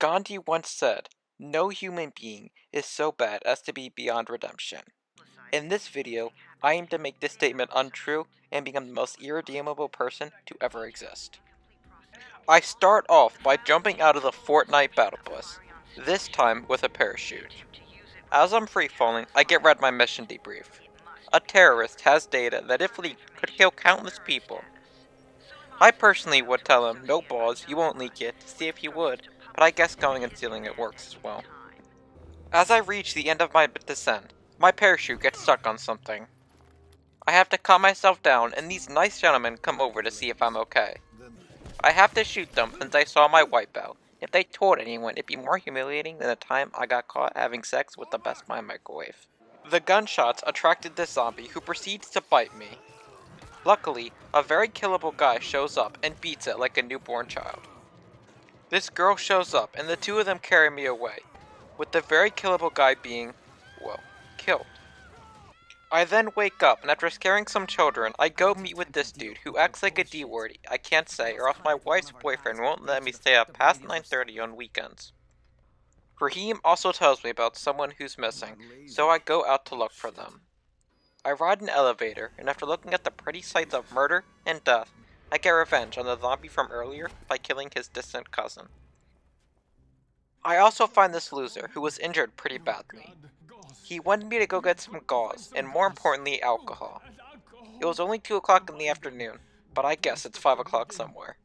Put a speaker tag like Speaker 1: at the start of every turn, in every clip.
Speaker 1: Gandhi once said, "No human being is so bad as to be beyond redemption." In this video, I aim to make this statement untrue and become the most irredeemable person to ever exist. I start off by jumping out of the Fortnite battle bus, this time with a parachute. As I'm free falling, I get read my mission debrief. A terrorist has data that if leaked could kill countless people. I personally would tell him, no balls, you won't leak it, to see if he would, but I guess going and stealing it works as well. As I reach the end of my descent, my parachute gets stuck on something. I have to calm myself down and these nice gentlemen come over to see if I'm okay. I have to shoot them since I saw my wipeout. If they told anyone, it'd be more humiliating than the time I got caught having sex with the Best Buy microwave. The gunshots attracted this zombie who proceeds to bite me. Luckily, a very killable guy shows up and beats it like a newborn child. This girl shows up and the two of them carry me away, with the very killable guy being, well, killed. I then wake up and after scaring some children, I go meet with this dude who acts like a D-word I can't say or else my wife's boyfriend won't let me stay up past 9:30 on weekends. Raheem also tells me about someone who's missing, so I go out to look for them. I ride an elevator, and after looking at the pretty sights of murder and death, I get revenge on the zombie from earlier by killing his distant cousin. I also find this loser who was injured pretty badly. He wanted me to go get some gauze, and more importantly, alcohol. It was only 2 o'clock in the afternoon, but I guess it's 5 o'clock somewhere.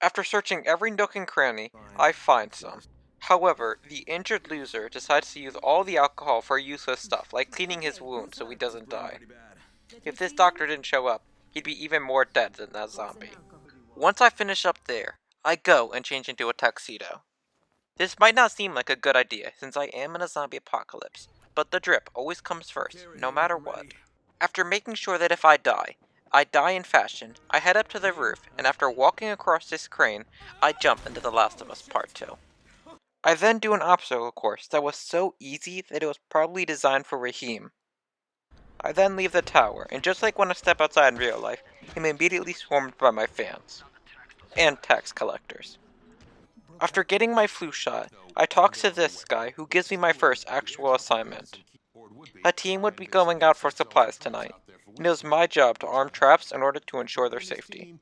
Speaker 1: After searching every nook and cranny, I find some. However, the injured loser decides to use all the alcohol for useless stuff, like cleaning his wound so he doesn't die. If this doctor didn't show up, he'd be even more dead than that zombie. Once I finish up there, I go and change into a tuxedo. This might not seem like a good idea since I am in a zombie apocalypse, but the drip always comes first, no matter what. After making sure that if I die in fashion, I head up to the roof, and after walking across this crane, I jump into The Last of Us Part 2. I then do an obstacle course that was so easy that it was probably designed for Raheem. I then leave the tower, and just like when I step outside in real life, I'm immediately swarmed by my fans. And tax collectors. After getting my flu shot, I talk to this guy who gives me my first actual assignment. A team would be going out for supplies tonight, and it was my job to arm traps in order to ensure their safety.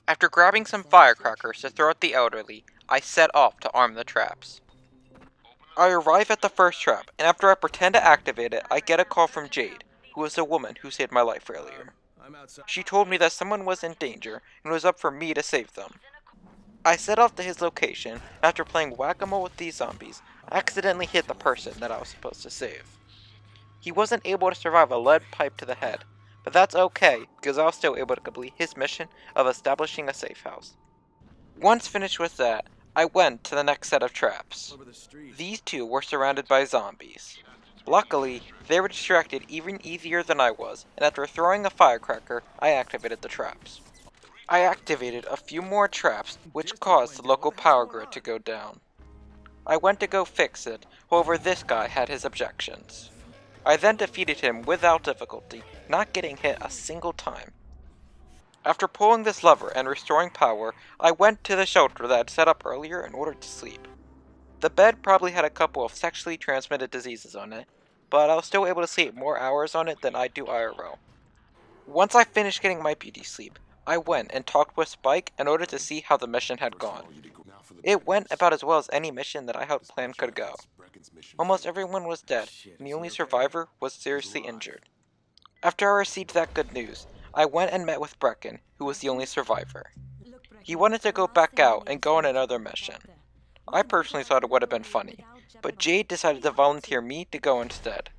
Speaker 1: After grabbing some firecrackers to throw at the elderly, I set off to arm the traps. I arrive at the first trap, and after I pretend to activate it, I get a call from Jade, who was the woman who saved my life earlier. She told me that someone was in danger, and was up for me to save them. I set off to his location, and after playing whack-a-mole with these zombies, I accidentally hit the person that I was supposed to save. He wasn't able to survive a lead pipe to the head, but that's okay, because I was still able to complete his mission of establishing a safe house. Once finished with that, I went to the next set of traps. These two were surrounded by zombies. Luckily, they were distracted even easier than I was, and after throwing a firecracker, I activated the traps. I activated a few more traps, which caused the local power grid to go down. I went to go fix it, however this guy had his objections. I then defeated him without difficulty, not getting hit a single time. After pulling this lever and restoring power, I went to the shelter that I'd set up earlier in order to sleep. The bed probably had a couple of sexually transmitted diseases on it, but I was still able to sleep more hours on it than I do IRL. Once I finished getting my beauty sleep, I went and talked with Spike in order to see how the mission had gone. It went about as well as any mission that I had planned could go. Almost everyone was dead, and the only survivor was seriously injured. After I received that good news, I went and met with Brecken, who was the only survivor. He wanted to go back out and go on another mission. I personally thought it would have been funny, but Jade decided to volunteer me to go instead.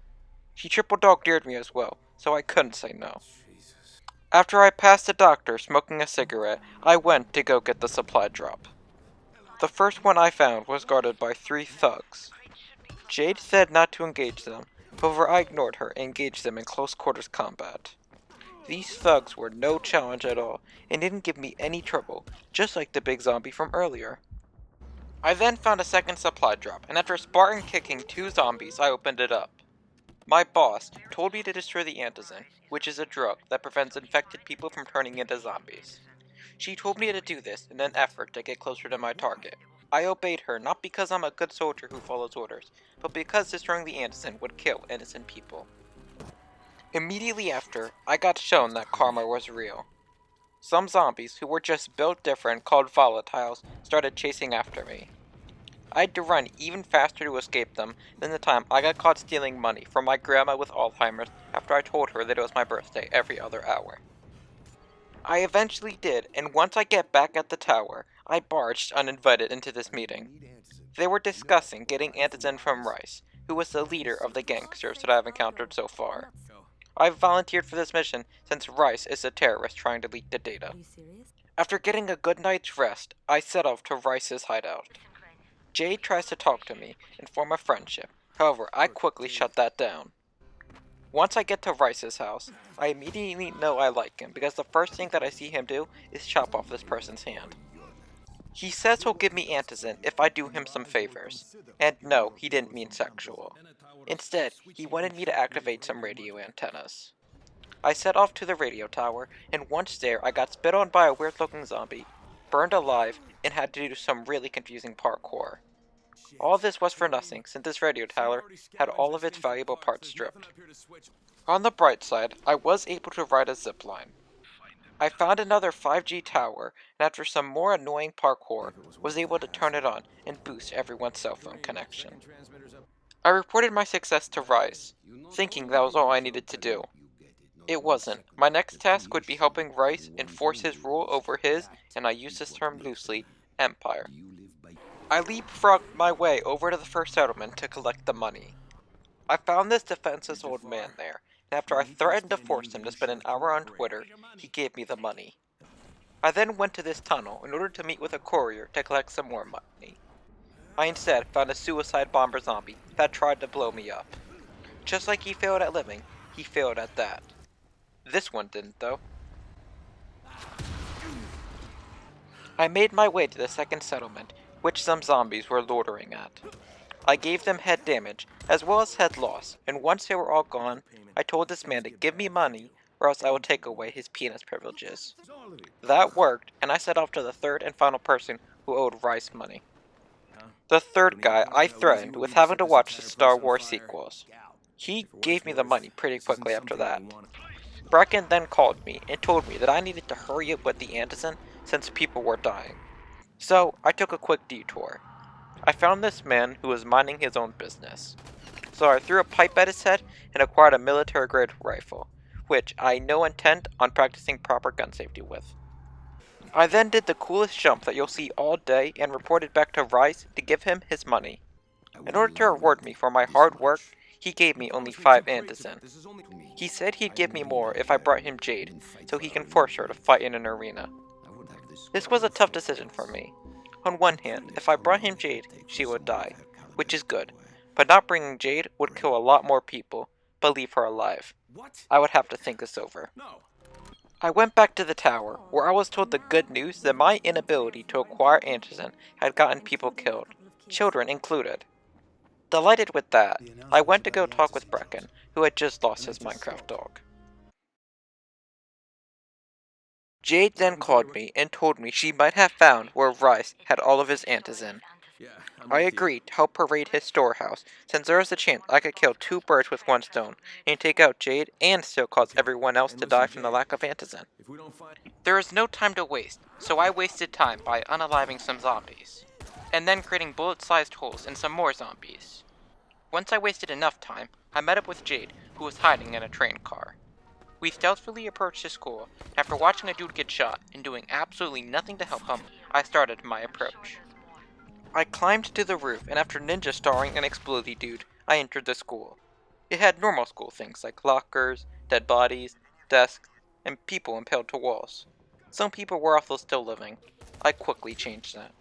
Speaker 1: She triple dog dared me as well, so I couldn't say no. After I passed the doctor smoking a cigarette, I went to go get the supply drop. The first one I found was guarded by 3 thugs. Jade said not to engage them, however I ignored her and engaged them in close quarters combat. These thugs were no challenge at all, and didn't give me any trouble, just like the big zombie from earlier. I then found a second supply drop, and after Spartan kicking 2 zombies, I opened it up. My boss told me to destroy the antizin, which is a drug that prevents infected people from turning into zombies. She told me to do this in an effort to get closer to my target. I obeyed her not because I'm a good soldier who follows orders, but because destroying the Anderson would kill innocent people. Immediately after, I got shown that karma was real. Some zombies, who were just built different called volatiles, started chasing after me. I had to run even faster to escape them than the time I got caught stealing money from my grandma with Alzheimer's after I told her that it was my birthday every other hour. I eventually did, and once I get back at the tower, I barged uninvited into this meeting. They were discussing getting Antizen from Rice, who was the leader of the gangsters that I've encountered so far. I've volunteered for this mission since Rice is a terrorist trying to leak the data. After getting a good night's rest, I set off to Rice's hideout. Jade tries to talk to me and form a friendship, however I quickly shut that down. Once I get to Rice's house, I immediately know I like him because the first thing that I see him do is chop off this person's hand. He says he'll give me Antizin if I do him some favors, and no, he didn't mean sexual. Instead, he wanted me to activate some radio antennas. I set off to the radio tower, and once there I got spit on by a weird looking zombie, burned alive, and had to do some really confusing parkour. All this was for nothing, since this radio tower had all of its valuable parts stripped. On the bright side, I was able to ride a zipline. I found another 5G tower, and after some more annoying parkour, was able to turn it on and boost everyone's cell phone connection. I reported my success to Rice, thinking that was all I needed to do. It wasn't. My next task would be helping Rice enforce his rule over his, and I use this term loosely, empire. I leapfrogged my way over to the first settlement to collect the money. I found this defenseless old man there, and after I threatened to force him to spend an hour on Twitter, he gave me the money. I then went to this tunnel in order to meet with a courier to collect some more money. I instead found a suicide bomber zombie that tried to blow me up. Just like he failed at living, he failed at that. This one didn't though. I made my way to the second settlement, which some zombies were loitering at. I gave them head damage, as well as head loss, and once they were all gone, I told this man to give me money, or else I would take away his penis privileges. That worked, and I set off to the third and final person who owed Rice money. The third guy I threatened with having to watch the Star Wars sequels. He gave me the money pretty quickly after that. Bracken then called me and told me that I needed to hurry up with the Anderson since people were dying. So I took a quick detour. I found this man who was minding his own business. So I threw a pipe at his head and acquired a military-grade rifle, which I had no intent on practicing proper gun safety with. I then did the coolest jump that you'll see all day and reported back to Rice to give him his money. In order to reward me for my hard work, he gave me only 5 Anderson. He said he'd give me more if I brought him Jade, so he can force her to fight in an arena. This was a tough decision for me. On one hand, if I brought him Jade, she would die, which is good, but not bringing Jade would kill a lot more people, but leave her alive. I would have to think this over. I went back to the tower, where I was told the good news that my inability to acquire Anderson had gotten people killed, children included. Delighted with that, I went to go talk with Bracken, who had just lost his Minecraft dog. Jade then called me and told me she might have found where Rice had all of his Antizin. I agreed to help her raid his storehouse, since there was a chance I could kill 2 birds with 1 stone, and take out Jade and still cause everyone else to die from the lack of Antizin. There is no time to waste, so I wasted time by unaliving some zombies, and then creating bullet-sized holes in some more zombies. Once I wasted enough time, I met up with Jade, who was hiding in a train car. We stealthily approached his school, and after watching a dude get shot and doing absolutely nothing to help him, I started my approach. I climbed to the roof, and after ninja starring an explodey dude, I entered the school. It had normal school things like lockers, dead bodies, desks, and people impaled to walls. Some people were also still living. I quickly changed that.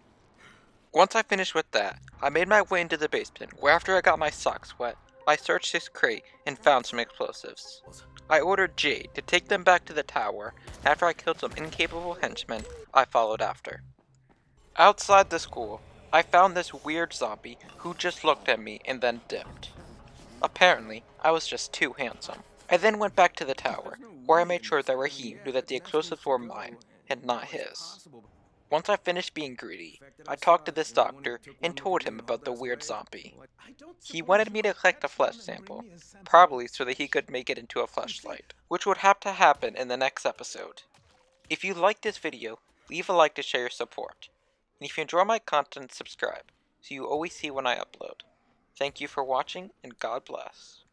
Speaker 1: Once I finished with that, I made my way into the basement, where after I got my socks wet, I searched his crate and found some explosives. I ordered Jade to take them back to the tower, and after I killed some incapable henchmen, I followed after. Outside the school, I found this weird zombie who just looked at me and then dipped. Apparently, I was just too handsome. I then went back to the tower, where I made sure that he knew that the explosives were mine, and not his. Once I finished being greedy, I talked to this doctor and told him about the weird zombie. He wanted me to collect a flesh sample, probably so that he could make it into a fleshlight, which would have to happen in the next episode. If you liked this video, leave a like to show your support, and if you enjoy my content, subscribe, so you always see when I upload. Thank you for watching, and God bless.